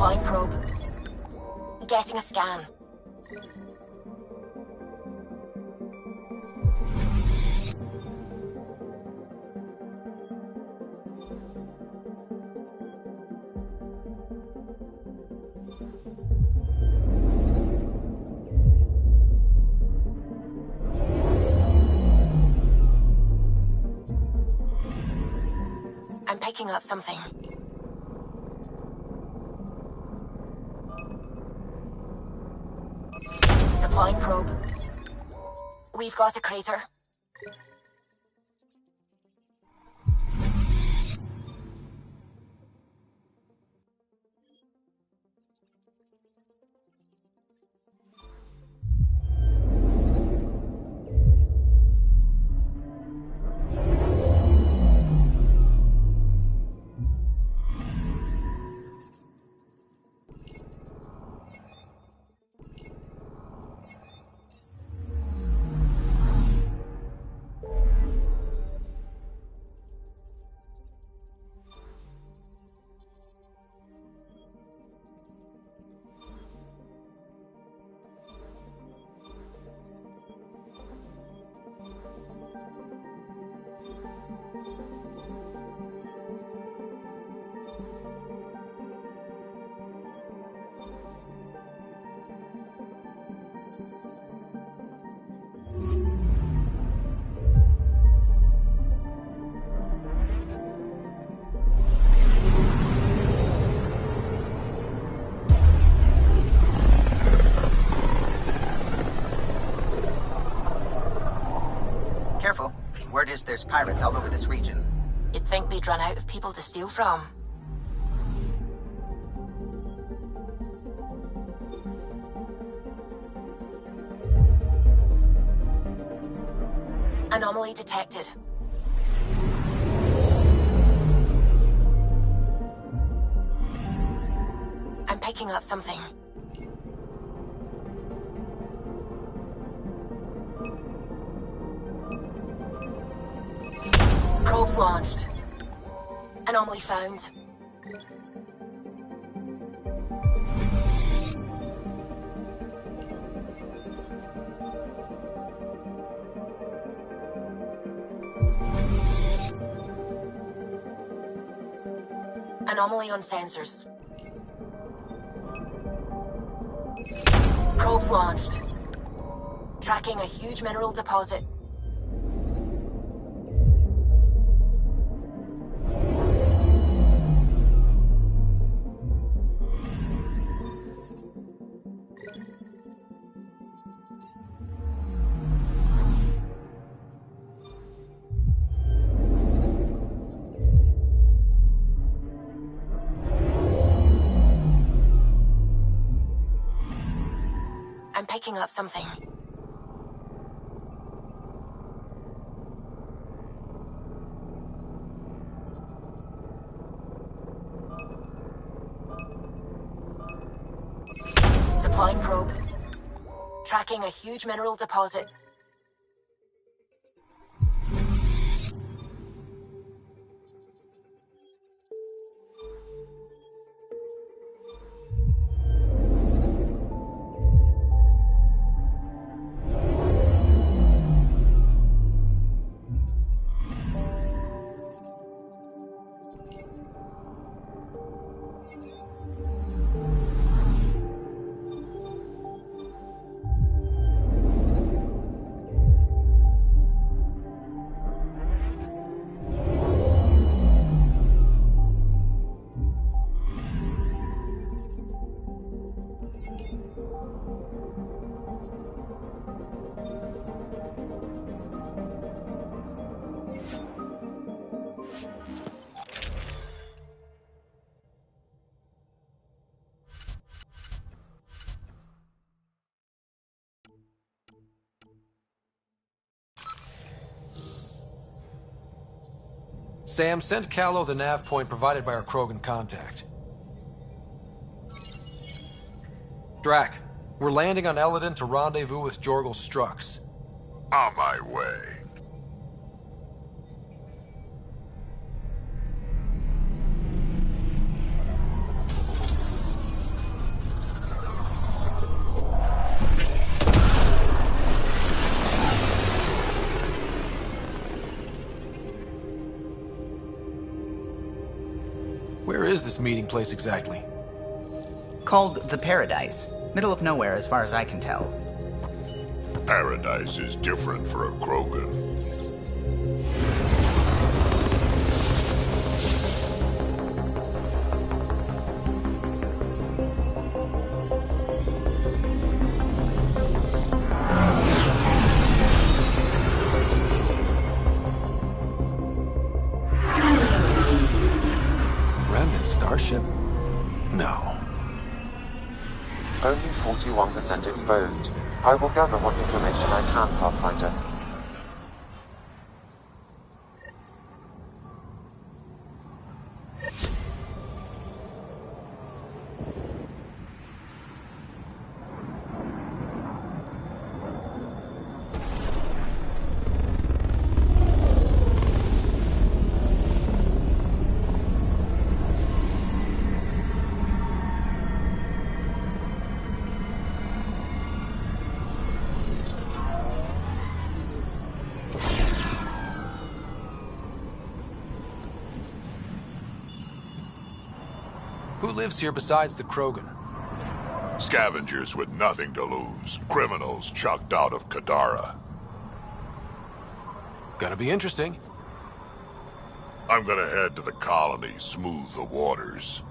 Deploying probe. Getting a scan. I'm picking up something. Deploying probe. We've got a crater. Careful. Word is there's pirates all over this region. You'd think they'd run out of people to steal from. Anomaly detected. I'm picking up something. Probes launched. Anomaly found. Anomaly on sensors. Probes launched. Tracking a huge mineral deposit. I'm picking up something. Deploying probe. Tracking a huge mineral deposit. Sam, send Callow the nav point provided by our Krogan contact. Drac, we're landing on Eladin to rendezvous with Jorgal Strux. On my way. Where is this meeting place exactly? Called the Paradise. Middle of nowhere as far as I can tell. Paradise is different for a Krogan. Remnant starship? No. Only 41% exposed. I will gather what information I can, Pathfinder. Who lives here besides the Krogan? Scavengers with nothing to lose. Criminals chucked out of Kadara. Gonna be interesting. I'm gonna head to the colony, smooth the waters.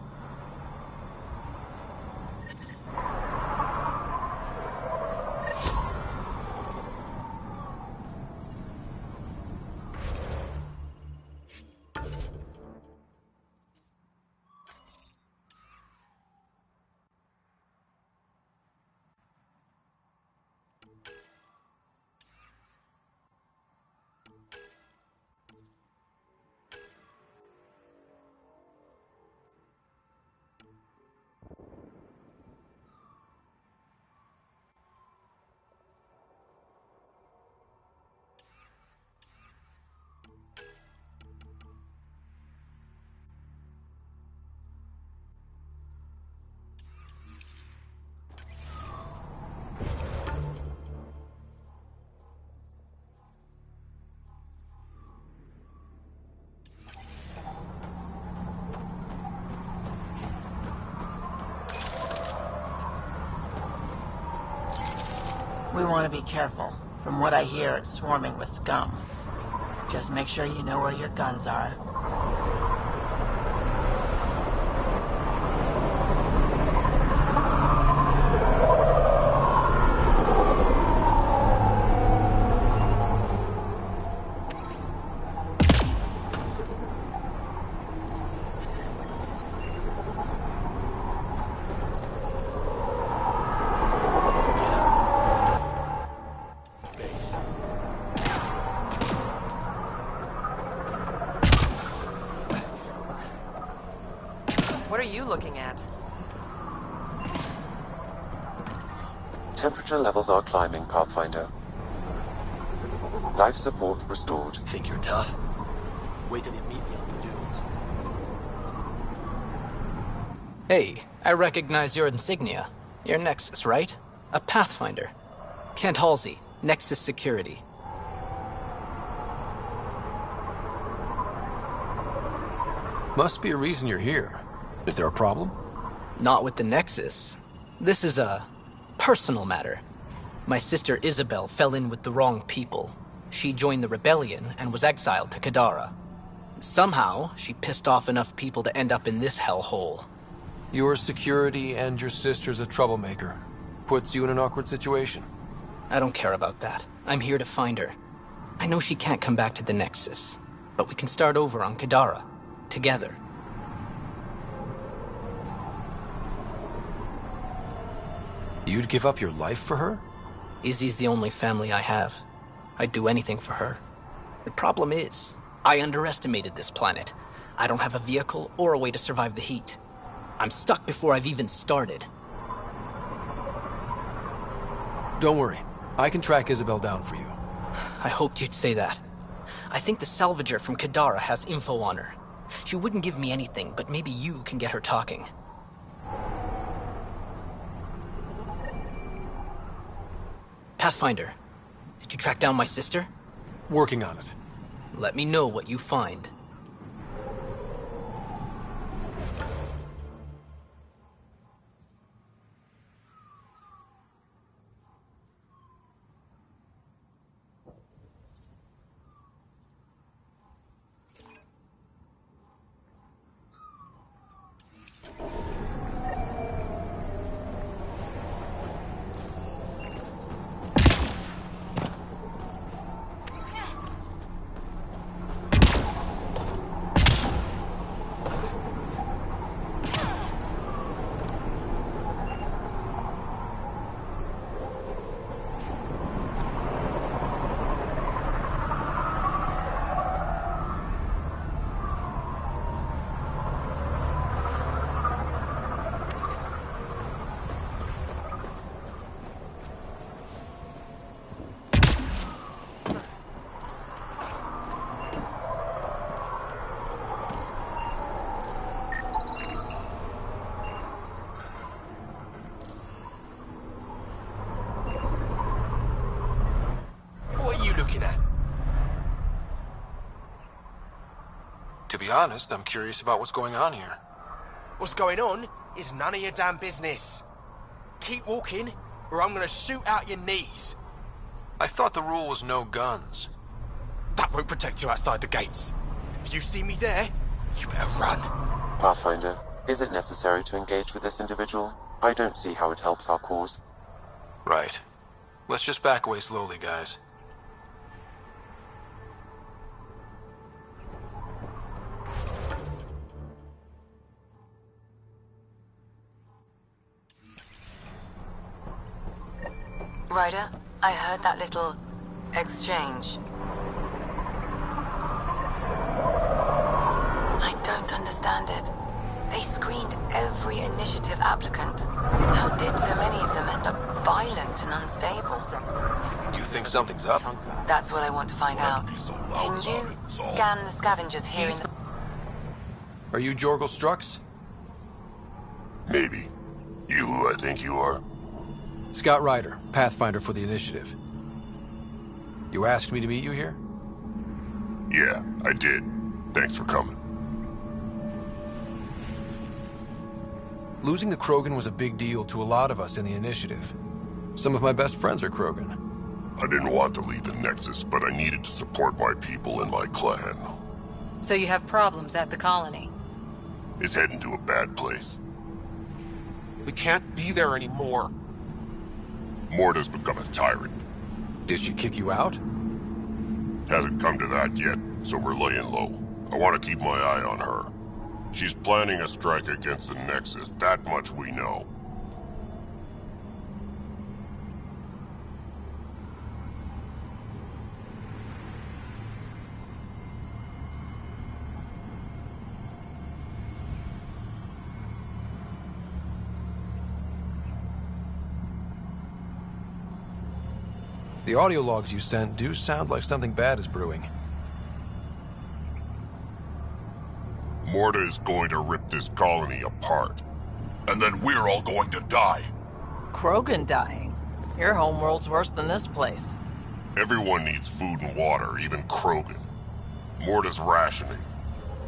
We want to be careful. From what I hear, it's swarming with scum. Just make sure you know where your guns are. What are you looking at? Temperature levels are climbing, Pathfinder. Life support restored. Think you're tough? Wait till you meet me on the dunes. Hey, I recognize your insignia. Your Nexus, right? A Pathfinder. Kent Halsey, Nexus Security. Must be a reason you're here. Is there a problem? Not with the Nexus. This is a personal matter. My sister Isabel fell in with the wrong people. She joined the rebellion and was exiled to Kadara. Somehow, she pissed off enough people to end up in this hellhole. Your security and your sister's a troublemaker. Puts you in an awkward situation. I don't care about that. I'm here to find her. I know she can't come back to the Nexus, but we can start over on Kadara. Together. You'd give up your life for her? Izzy's the only family I have. I'd do anything for her. The problem is, I underestimated this planet. I don't have a vehicle or a way to survive the heat. I'm stuck before I've even started. Don't worry. I can track Isabel down for you. I hoped you'd say that. I think the salvager from Kadara has info on her. She wouldn't give me anything, but maybe you can get her talking. Pathfinder, did you track down my sister? Working on it. Let me know what you find. To be honest, I'm curious about what's going on here. What's going on is none of your damn business. Keep walking, or I'm gonna shoot out your knees. I thought the rule was no guns. That won't protect you outside the gates. If you see me there, you better run. Pathfinder, is it necessary to engage with this individual? I don't see how it helps our cause. Right. Let's just back away slowly, guys. Ryder, I heard that little exchange. I don't understand it. They screened every initiative applicant. How did so many of them end up violent and unstable? You think something's up? That's what I want to find out. Can you scan the scavengers here in the... Are you Jorgel Strux? Maybe. You who I think you are? Scott Ryder, Pathfinder for the Initiative. You asked me to meet you here? Yeah, I did. Thanks for coming. Losing the Krogan was a big deal to a lot of us in the Initiative. Some of my best friends are Krogan. I didn't want to leave the Nexus, but I needed to support my people and my clan. So you have problems at the colony? It's heading to a bad place. We can't be there anymore. Morta's become a tyrant. Did she kick you out? Hasn't come to that yet, so we're laying low. I want to keep my eye on her. She's planning a strike against the Nexus, that much we know. The audio logs you sent do sound like something bad is brewing. Morta is going to rip this colony apart. And then we're all going to die. Krogan dying? Your homeworld's worse than this place. Everyone needs food and water, even Krogan. Morta's rationing.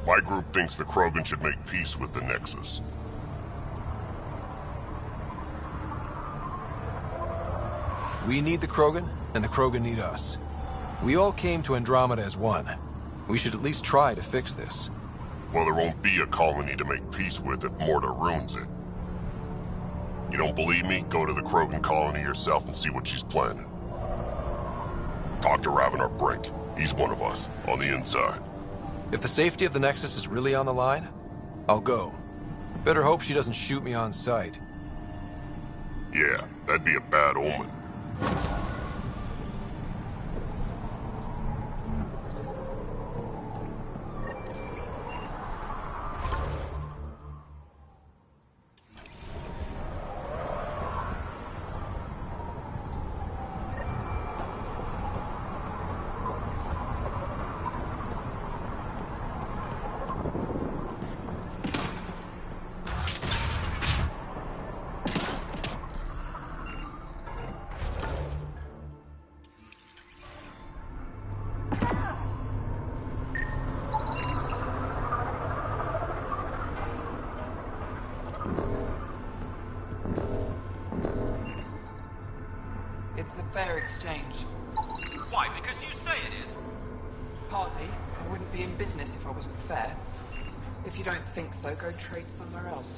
My group thinks the Krogan should make peace with the Nexus. We need the Krogan, and the Krogan need us. We all came to Andromeda as one. We should at least try to fix this. Well, there won't be a colony to make peace with if Morta ruins it. You don't believe me? Go to the Krogan colony yourself and see what she's planning. Talk to Ravenar Brink. He's one of us, on the inside. If the safety of the Nexus is really on the line, I'll go. Better hope she doesn't shoot me on sight. Yeah, that'd be a bad omen. It's a fair exchange. Why? Because you say it is? Partly. I wouldn't be in business if I wasn't fair. If you don't think so, go trade somewhere else.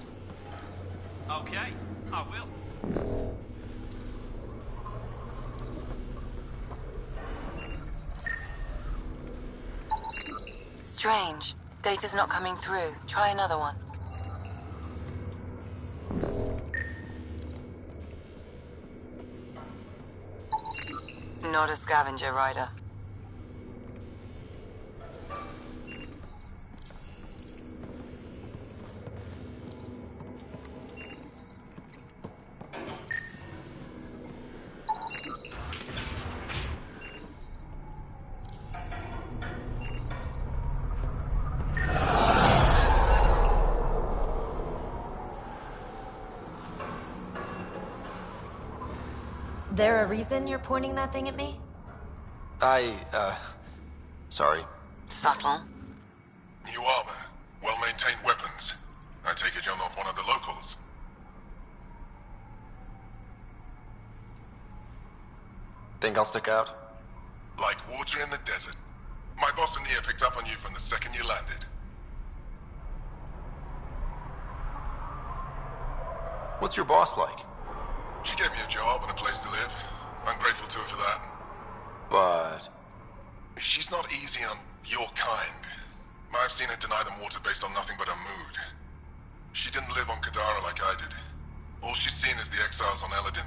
Okay, I will. Strange. Data's not coming through. Try another one. Not a scavenger, Ryder. There a reason you're pointing that thing at me? Sorry. Subtle. New armor, well-maintained weapons. I take it you're not one of the locals. Think I'll stick out? Like water in the desert. My boss and Nia picked up on you from the second you landed. What's your boss like? She gave me a job and a place to live. I'm grateful to her for that. But... She's not easy on your kind. I've seen her deny them water based on nothing but her mood. She didn't live on Kadara like I did. All she's seen is the exiles on Eladin.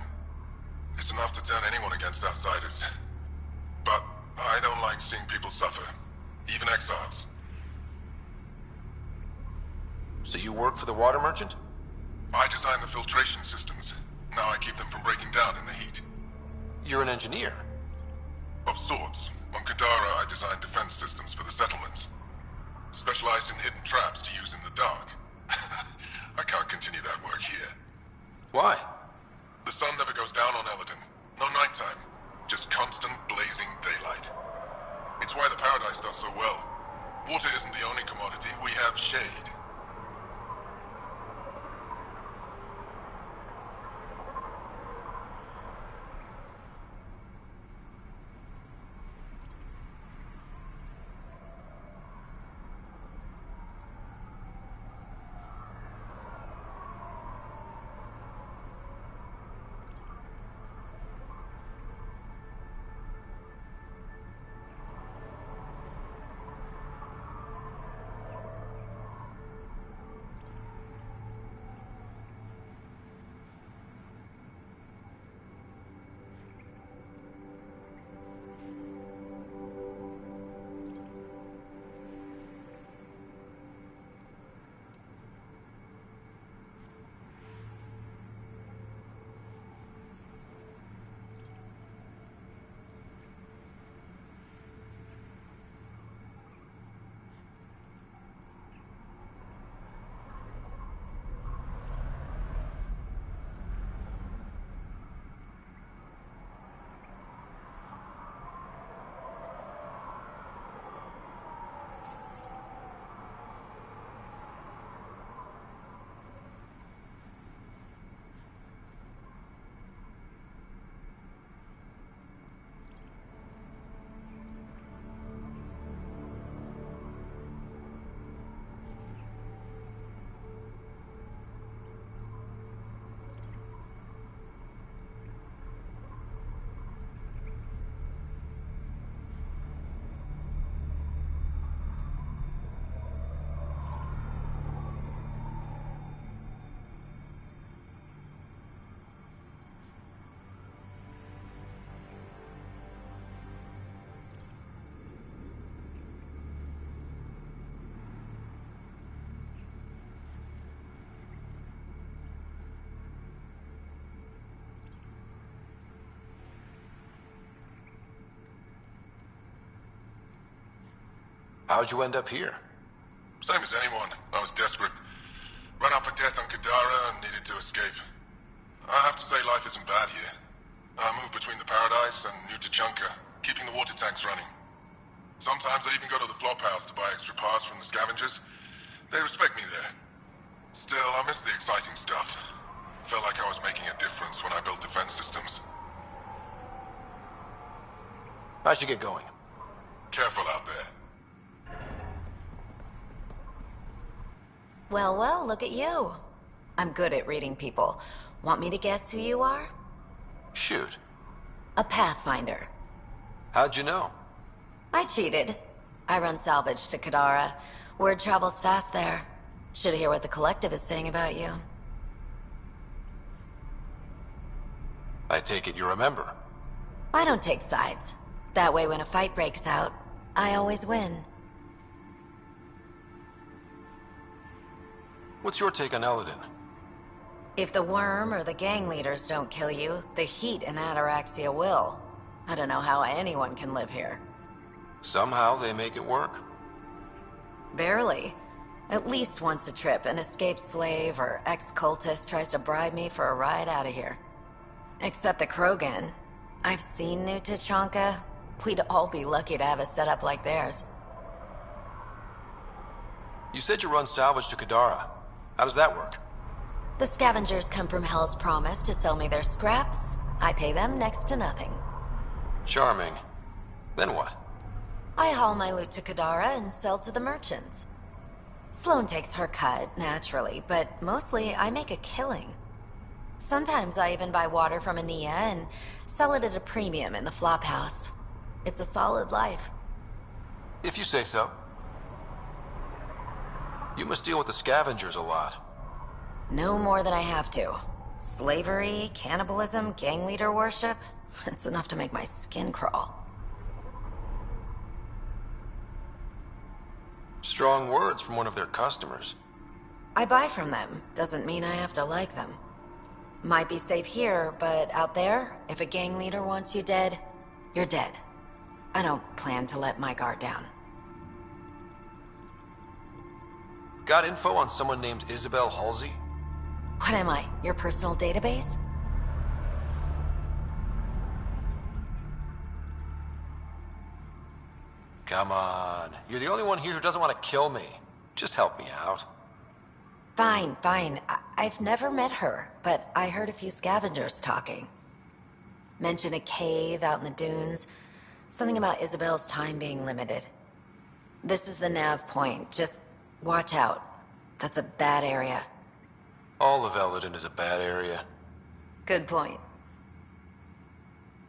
It's enough to turn anyone against outsiders. But I don't like seeing people suffer. Even exiles. So you work for the water merchant? I designed the filtration systems. Now I keep them from breaking down in the heat. You're an engineer? Of sorts. On Kadara, I designed defense systems for the settlements. Specialized in hidden traps to use in the dark. I can't continue that work here. Why? The sun never goes down on Eladin. No nighttime. Just constant blazing daylight. It's why the Paradise does so well. Water isn't the only commodity. We have shade. How'd you end up here? Same as anyone. I was desperate. Ran up a debt on Kadara and needed to escape. I have to say life isn't bad here. I move between the Paradise and New Tachanka, keeping the water tanks running. Sometimes I even go to the flop house to buy extra parts from the scavengers. They respect me there. Still, I miss the exciting stuff. Felt like I was making a difference when I built defense systems. I should get going. Careful out there. Well, well, look at you. I'm good at reading people. Want me to guess who you are? Shoot. A Pathfinder. How'd you know? I cheated. I run salvage to Kadara. Word travels fast there. Should hear what the Collective is saying about you. I take it you're a member. I don't take sides. That way when a fight breaks out, I always win. What's your take on Eladin? If the worm or the gang leaders don't kill you, the heat in Ataraxia will. I don't know how anyone can live here. Somehow they make it work. Barely. At least once a trip, an escaped slave or ex-cultist tries to bribe me for a ride out of here. Except the Krogan. I've seen New Tachanka. We'd all be lucky to have a setup like theirs. You said you run salvage to Kadara. How does that work? The scavengers come from Hell's Promise to sell me their scraps. I pay them next to nothing. Charming. Then what? I haul my loot to Kadara and sell to the merchants. Sloane takes her cut, naturally, but mostly I make a killing. Sometimes I even buy water from Ania and sell it at a premium in the flophouse. It's a solid life. If you say so. You must deal with the scavengers a lot. No more than I have to. Slavery, cannibalism, gang leader worship. It's enough to make my skin crawl. Strong words from one of their customers. I buy from them. Doesn't mean I have to like them. Might be safe here, but out there, if a gang leader wants you dead, you're dead. I don't plan to let my guard down. Got info on someone named Isabel Halsey? What am I, your personal database? Come on. You're the only one here who doesn't want to kill me. Just help me out. Fine, fine. I've never met her, but I heard a few scavengers talking. Mention a cave out in the dunes. Something about Isabel's time being limited. This is the nav point. Just watch out. That's a bad area. All of Eldon is a bad area. Good point.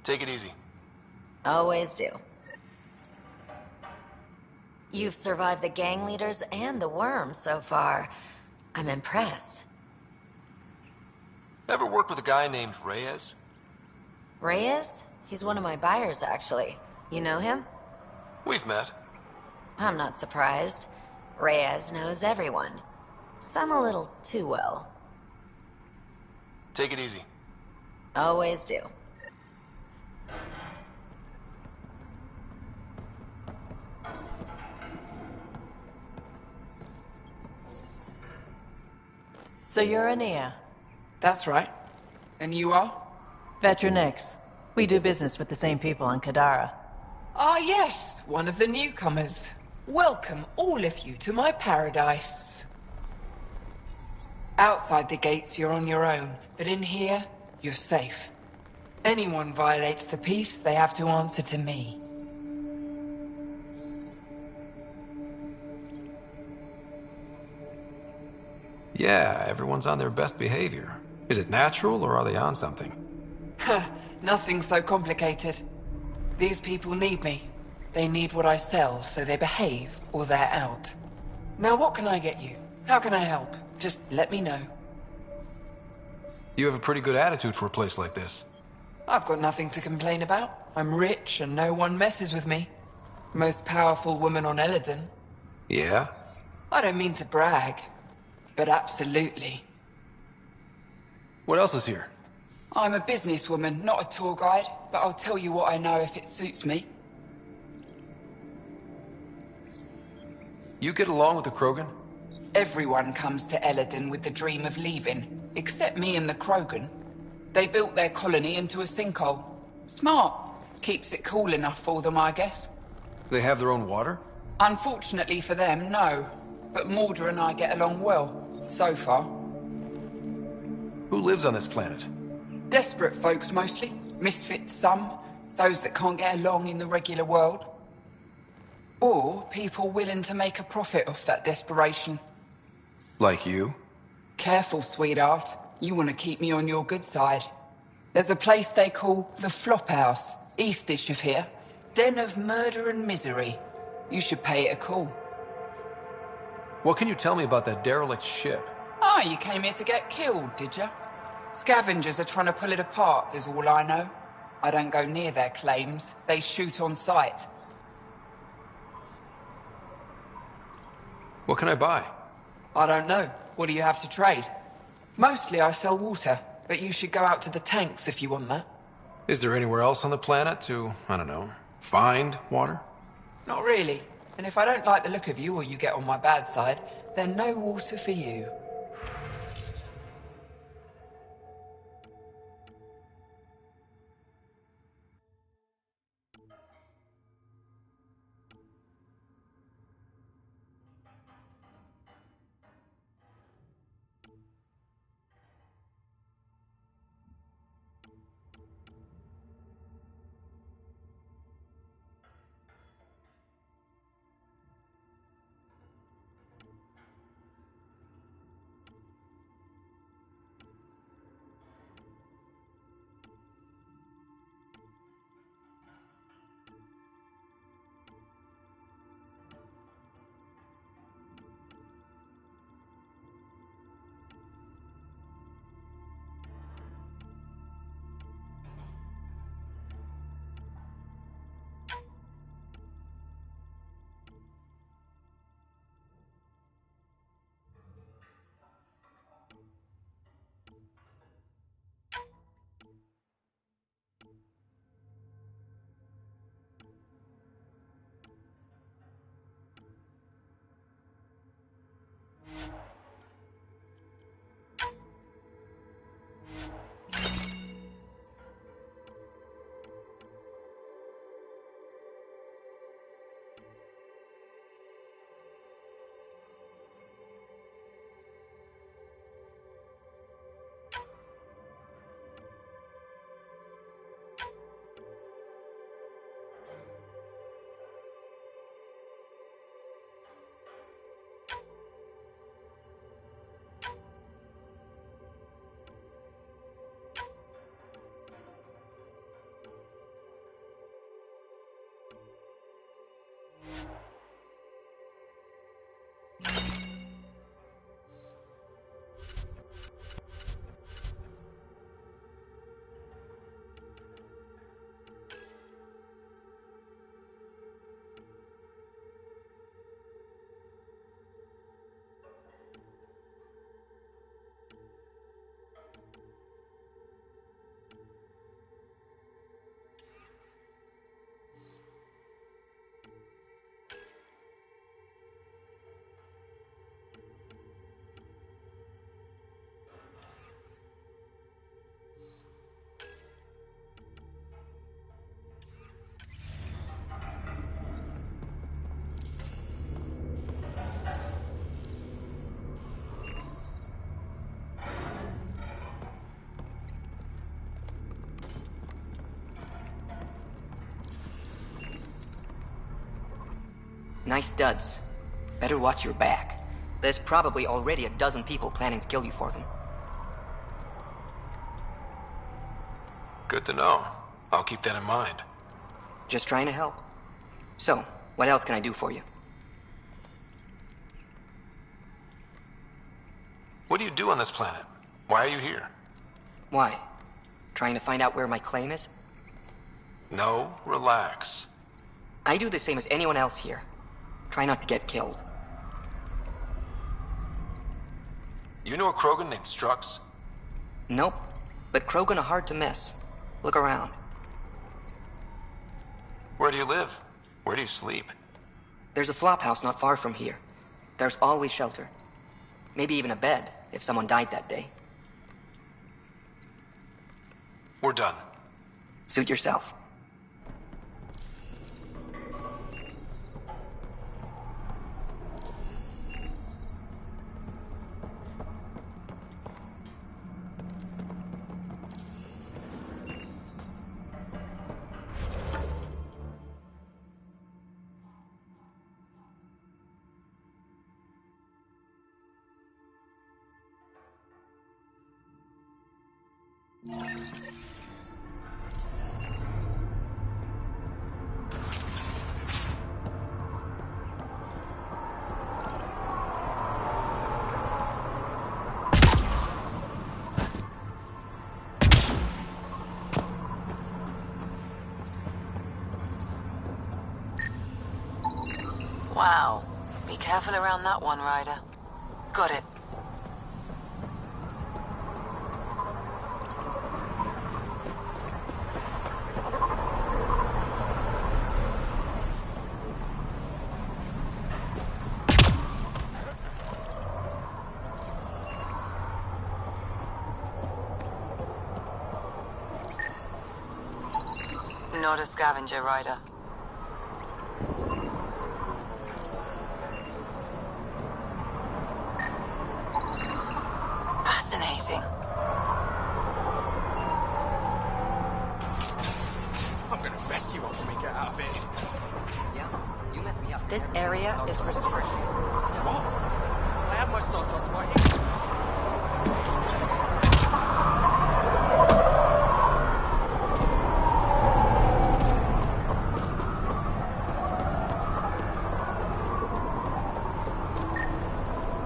Take it easy. Always do. You've survived the gang leaders and the worm so far. I'm impressed. Ever worked with a guy named Reyes? Reyes? He's one of my buyers, actually. You know him? We've met. I'm not surprised. Reyes knows everyone. Some a little too well. Take it easy. Always do. So you're Ania? That's right. And you are? Veteran X. We do business with the same people on Kadara. Ah, yes, one of the newcomers. Welcome, all of you, to my paradise. Outside the gates, you're on your own, but in here, you're safe. Anyone violates the peace, they have to answer to me. Yeah, everyone's on their best behavior. Is it natural, or are they on something? Huh, nothing so complicated. These people need me. They need what I sell, so they behave, or they're out. Now what can I get you? How can I help? Just let me know. You have a pretty good attitude for a place like this. I've got nothing to complain about. I'm rich and no one messes with me. Most powerful woman on Eldon. Yeah? I don't mean to brag, but absolutely. What else is here? I'm a businesswoman, not a tour guide, but I'll tell you what I know if it suits me. You get along with the Krogan? Everyone comes to Eldon with the dream of leaving, except me and the Krogan. They built their colony into a sinkhole. Smart. Keeps it cool enough for them, I guess. They have their own water? Unfortunately for them, no. But Mordor and I get along well, so far. Who lives on this planet? Desperate folks, mostly. Misfits, some. Those that can't get along in the regular world. Or people willing to make a profit off that desperation. Like you? Careful, sweetheart. You want to keep me on your good side. There's a place they call the Flophouse, eastish of here. Den of murder and misery. You should pay it a call. What can you tell me about that derelict ship? Ah, you came here to get killed, did you? Scavengers are trying to pull it apart, is all I know. I don't go near their claims. They shoot on sight. What can I buy? I don't know. What do you have to trade? Mostly I sell water, but you should go out to the tanks if you want that. Is there anywhere else on the planet to, I don't know, find water? Not really. And if I don't like the look of you or you get on my bad side, then no water for you. Nice studs. Better watch your back. There's probably already a dozen people planning to kill you for them. Good to know. I'll keep that in mind. Just trying to help. So, what else can I do for you? What do you do on this planet? Why are you here? Why? Trying to find out where my claim is? No, relax. I do the same as anyone else here. Try not to get killed. You know a Krogan named Strux? Nope. But Krogan are hard to miss. Look around. Where do you live? Where do you sleep? There's a flophouse not far from here. There's always shelter. Maybe even a bed, if someone died that day. We're done. Suit yourself. Wow. Be careful around that one, Ryder. Got it. Not a scavenger, Ryder. Fascinating. I'm gonna mess you up when we get out of here. Yeah? You messed me up. This area is restricted. What? I have my star drops right here.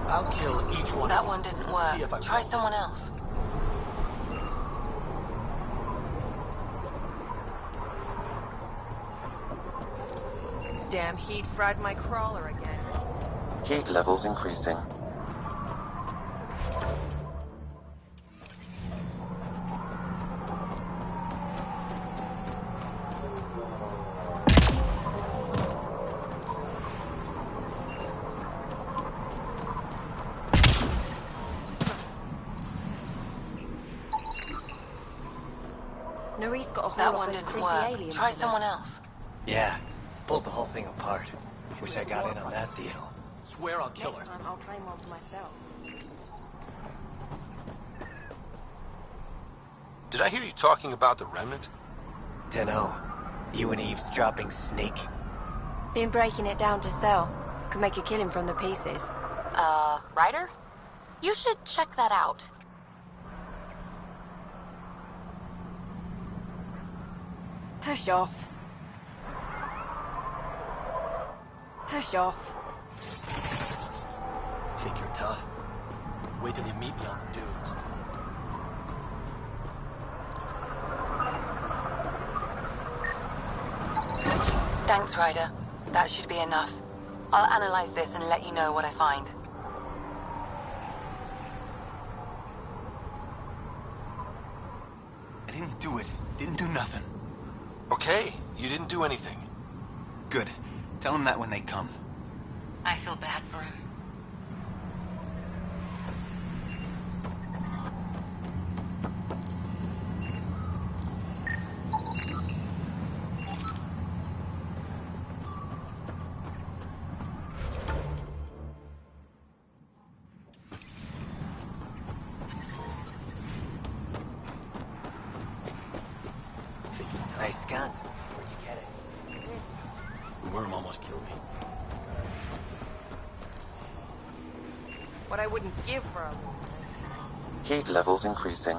I'll kill each one. That one didn't work. Try someone else. Damn heat fried my crawler again. Heat levels increasing. Nari's got a That hold one of those didn't creepy work. aliens. Try someone else. Yeah, pulled the whole thing apart. Wish I got in on that deal. Swear I'll kill her. Next time I'll claim one for myself. Did I hear you talking about the Remnant? Dunno. You and eavesdropping snake? Been breaking it down to sell. Could make a killing from the pieces. Ryder? You should check that out. Push off. Push off. Think you're tough? Wait till you meet me on the dunes. Thanks, Ryder. That should be enough. I'll analyze this and let you know what I find. I didn't do it. Didn't do nothing. Okay, you didn't do anything. Good. Tell them that when they come. I feel bad for him. Nice gun. Where'd you get it? The worm almost killed me. What I wouldn't give for a... Heat levels increasing.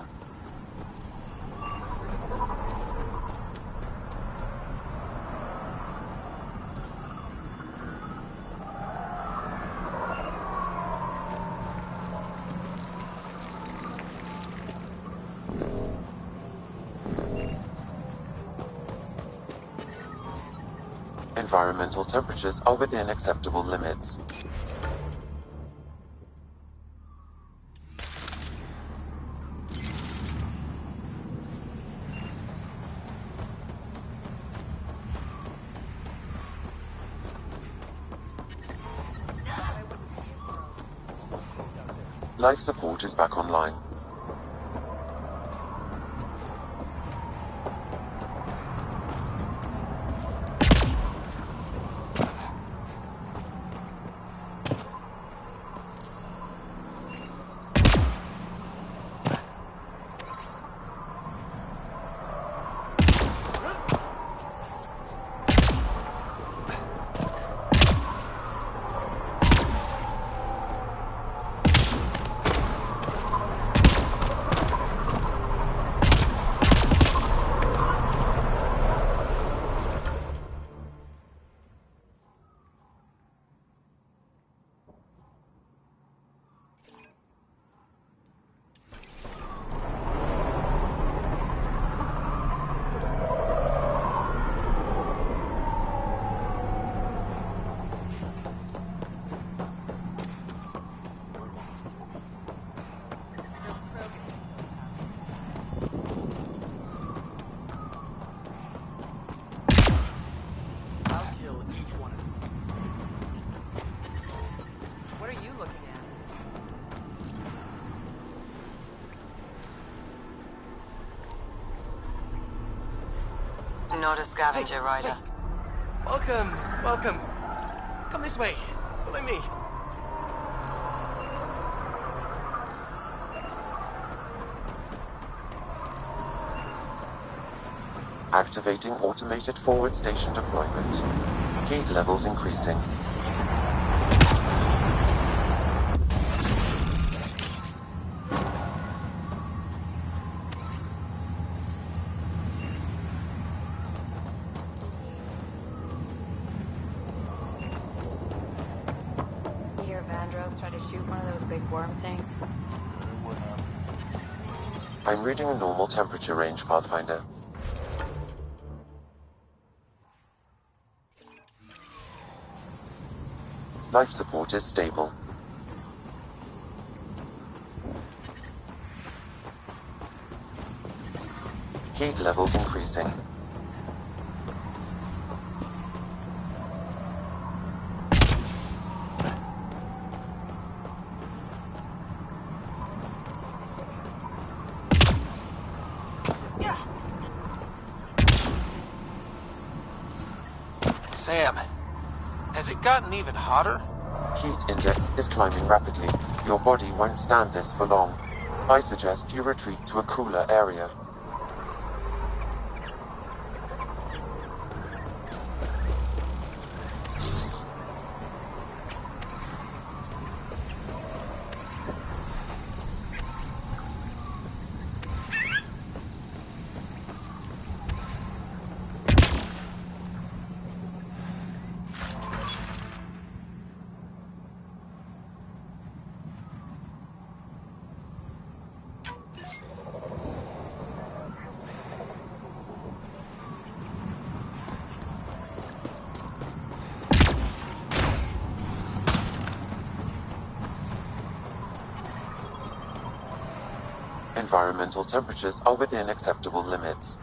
Environmental temperatures are within acceptable limits. Life support is back online. What are you looking at? Not a scavenger, Ryder. Welcome, welcome. Come this way. Follow me. Activating automated forward station deployment. Heat levels increasing. You hear Vandross try to shoot one of those big worm things? I'm reading a normal temperature range, Pathfinder. Life support is stable. Heat levels increasing. Sam, has it gotten even hotter? Heat index is climbing rapidly. Your body won't stand this for long. I suggest you retreat to a cooler area. Environmental temperatures are within acceptable limits.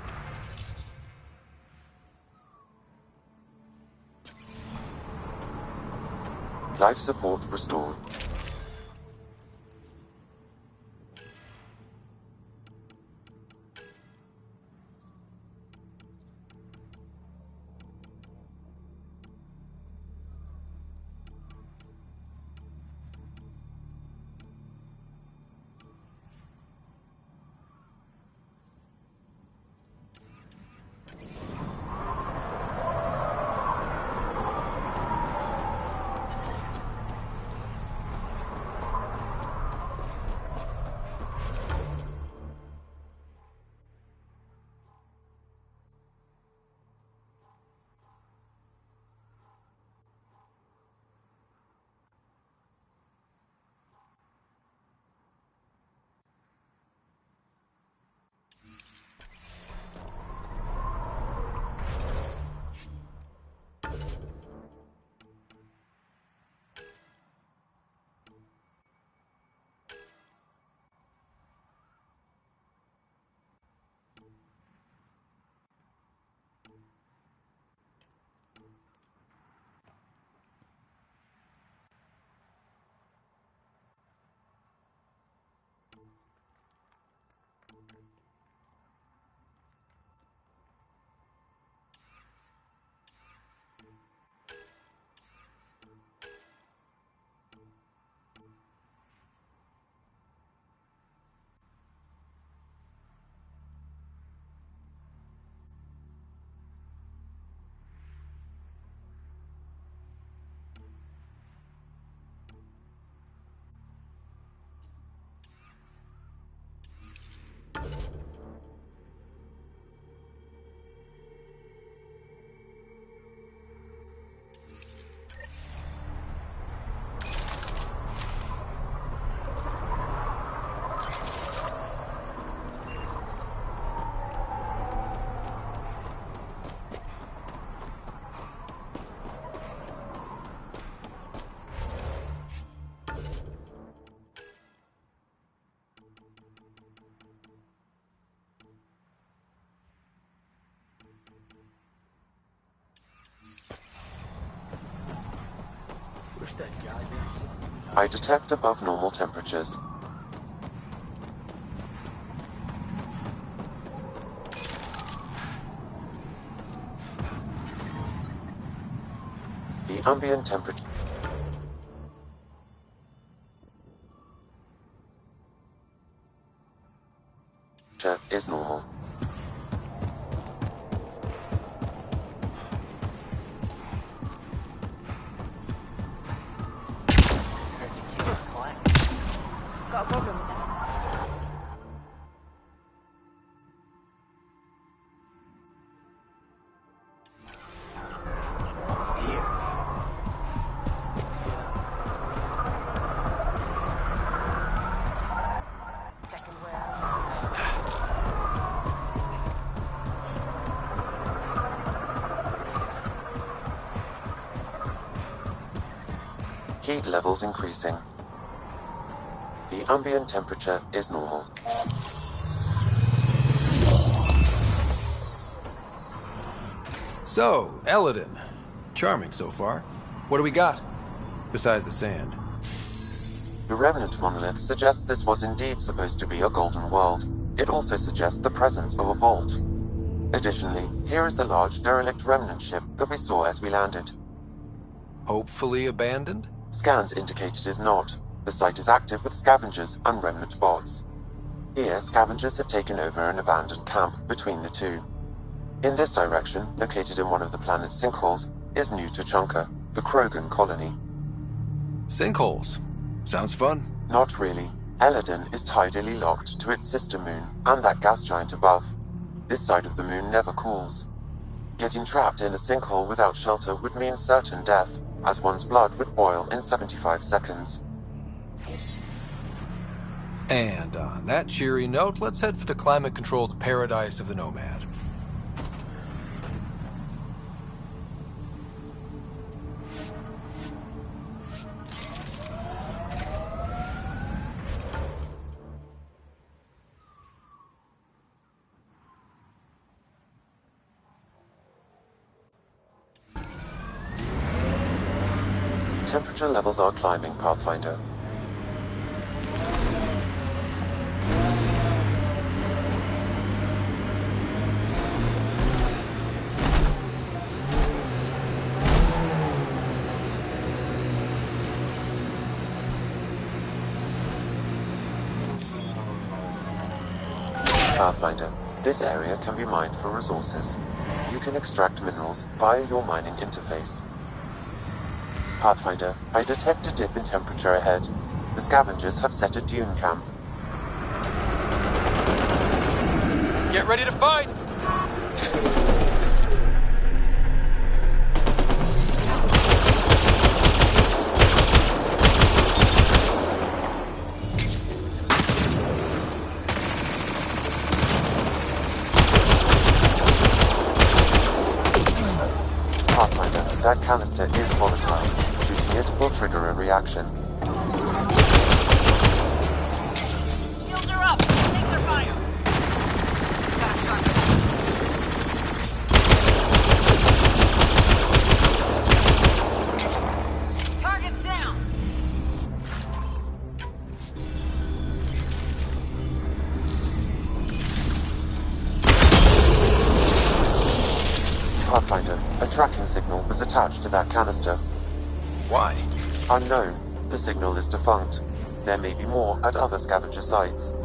Life support restored. I detect above normal temperatures. The ambient temperature is normal. Got a problem with that? Heat levels increasing. The ambient temperature is normal. So, Eladin. Charming so far. What do we got? Besides the sand. The remnant monolith suggests this was indeed supposed to be a golden world. It also suggests the presence of a vault. Additionally, here is the large derelict remnant ship that we saw as we landed. Hopefully abandoned? Scans indicate it is not. The site is active with scavengers and remnant bots. Here, scavengers have taken over an abandoned camp between the two. In this direction, located in one of the planet's sinkholes, is New Tuchanka, the Krogan colony. Sinkholes? Sounds fun. Not really. Eladin is tidally locked to its sister moon and that gas giant above. This side of the moon never cools. Getting trapped in a sinkhole without shelter would mean certain death, as one's blood would boil in 75 seconds. And on that cheery note, let's head for the climate-controlled paradise of the Nomad. Temperature levels are climbing, Pathfinder. Pathfinder, this area can be mined for resources. You can extract minerals via your mining interface. Pathfinder, I detect a dip in temperature ahead. The scavengers have set a dune camp. Get ready to fight! Pathfinder, that canister is volatile. Shooting it will trigger a reaction. Shields are up. Take their fire. Target's down. Pathfinder, a tracking signal was attached to that canister. Why? Unknown. The signal is defunct. There may be more at other scavenger sites.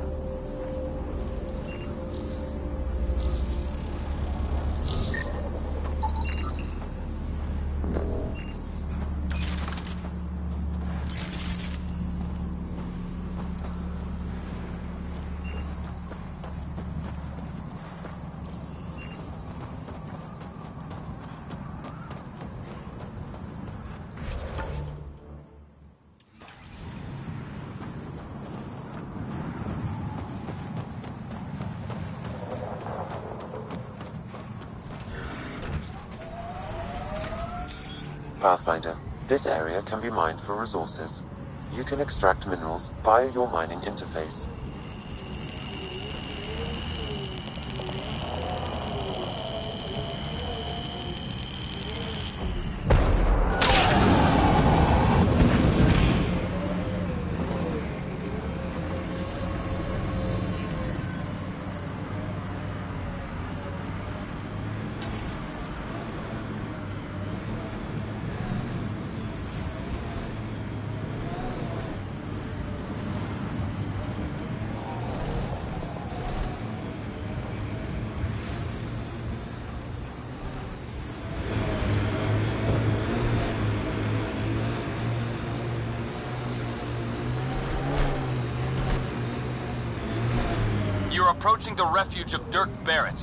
Pathfinder, this area can be mined for resources. You can extract minerals via your mining interface. You're approaching the refuge of Dirk Barrett.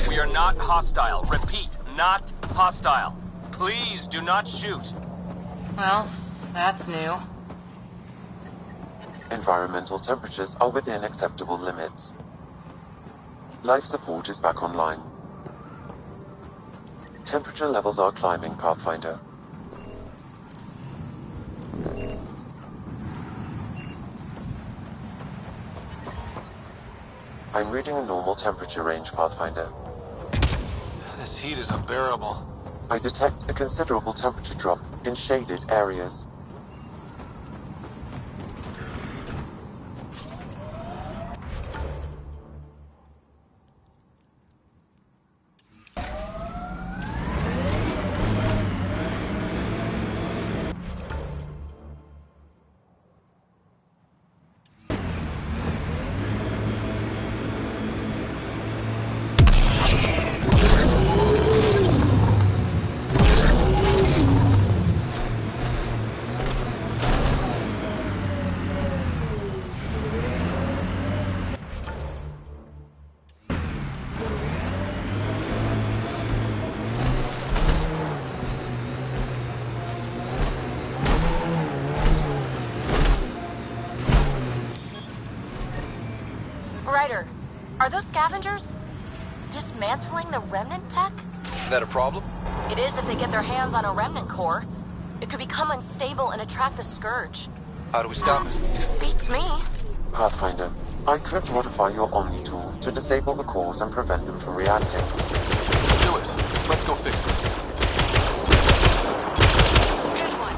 We are not hostile. Repeat, not hostile. Please do not shoot. Well, that's new. Environmental temperatures are within acceptable limits. Life support is back online. Temperature levels are climbing, Pathfinder. I'm reading a normal temperature range, Pathfinder. This heat is unbearable. I detect a considerable temperature drop in shaded areas. Ryder, are those scavengers dismantling the remnant tech? Is that a problem? It is if they get their hands on a remnant core. It could become unstable and attract the Scourge. How do we stop it? Beats me. Pathfinder, I could modify your Omni tool to disable the cores and prevent them from reacting. Do it. Let's go fix this. Good one.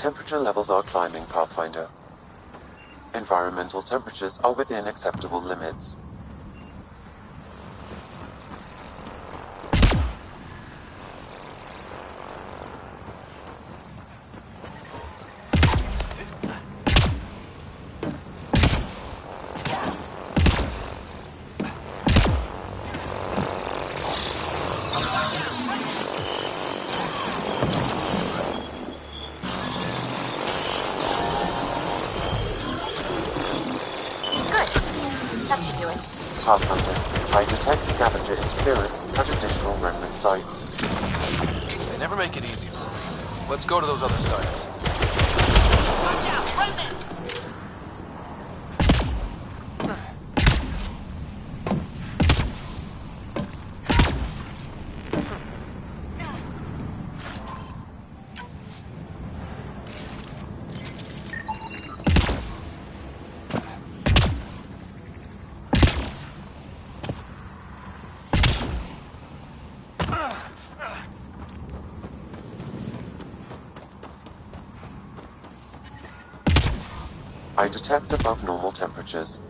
Temperature levels are climbing, Pathfinder. Environmental temperatures are within acceptable limits. Pathfinder, I detect scavenger interference at additional remnant sites. They never make it easy for me. Let's go to those other sites. Watch out! Remnant! I detect above normal temperatures.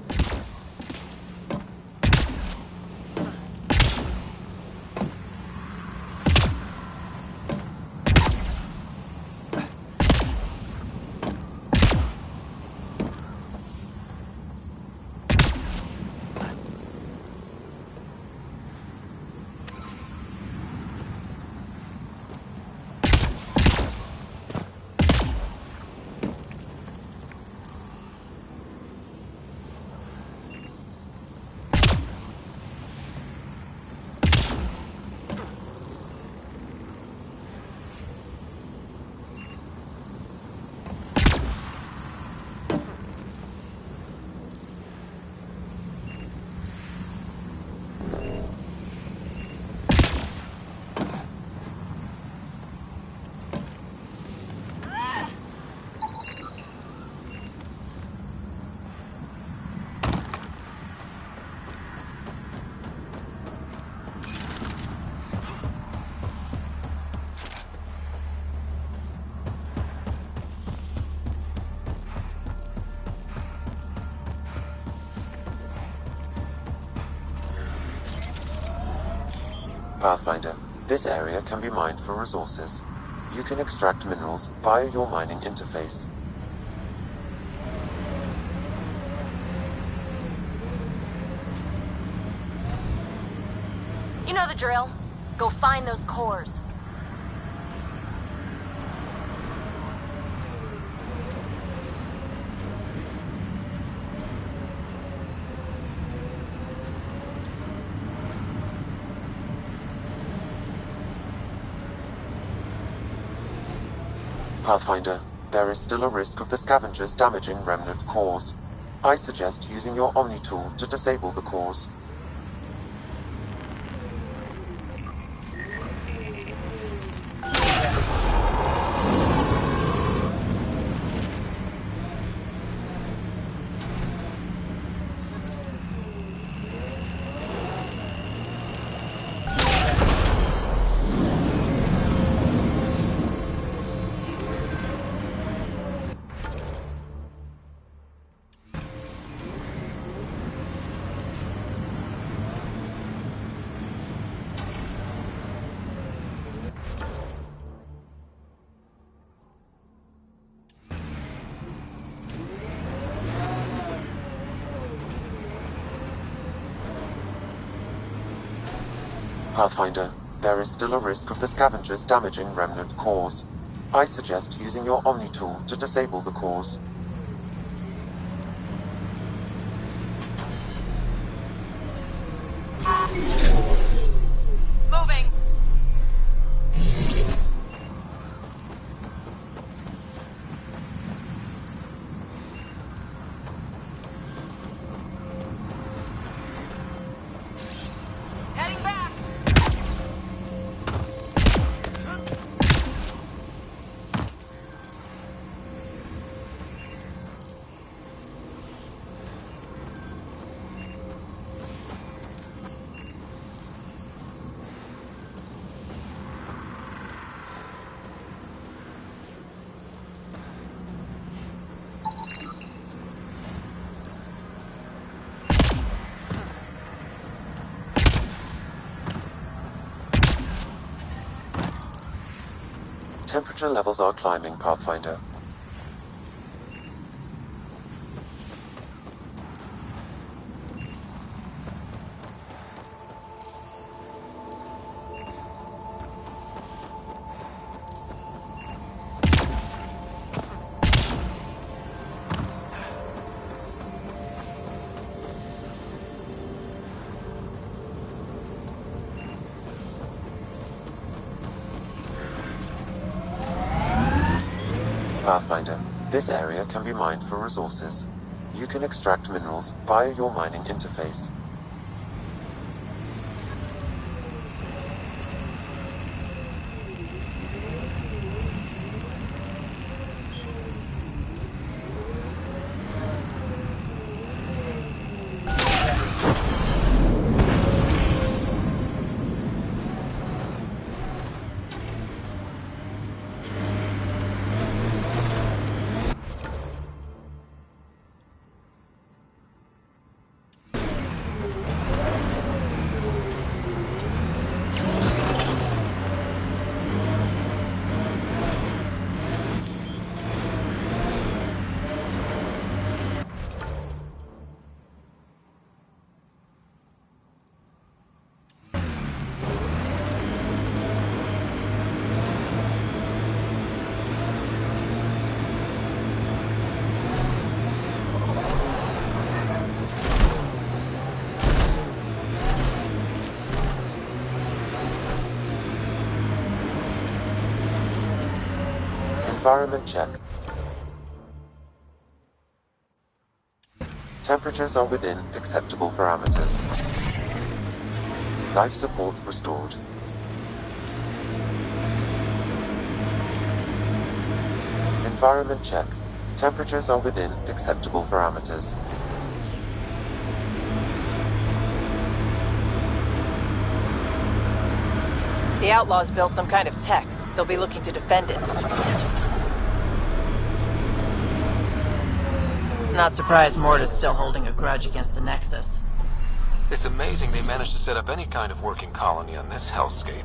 Pathfinder, this area can be mined for resources. You can extract minerals via your mining interface. You know the drill. Go find those cores. Pathfinder, there is still a risk of the scavengers damaging remnant cores. I suggest using your Omni tool to disable the cores. Pathfinder, there is still a risk of the scavengers damaging remnant cores. I suggest using your Omni tool to disable the cores. Moving! Heading back! Temperature levels are climbing, Pathfinder. Pathfinder, this area can be mined for resources. You can extract minerals via your mining interface. Environment check. Temperatures are within acceptable parameters. Life support restored. Environment check. Temperatures are within acceptable parameters. The Outlaws built some kind of tech. They'll be looking to defend it. Not surprised Morta's still holding a grudge against the Nexus. It's amazing they managed to set up any kind of working colony on this hellscape.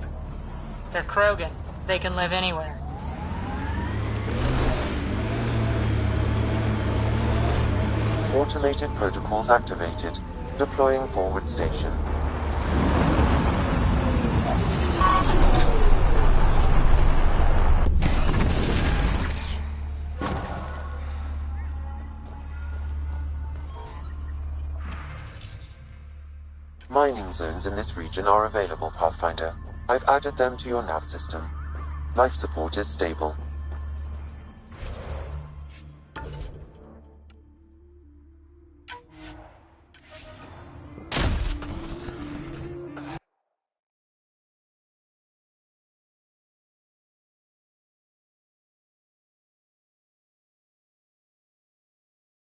They're Krogan. They can live anywhere. Automated protocols activated. Deploying forward station. Mining zones in this region are available, Pathfinder. I've added them to your nav system. Life support is stable.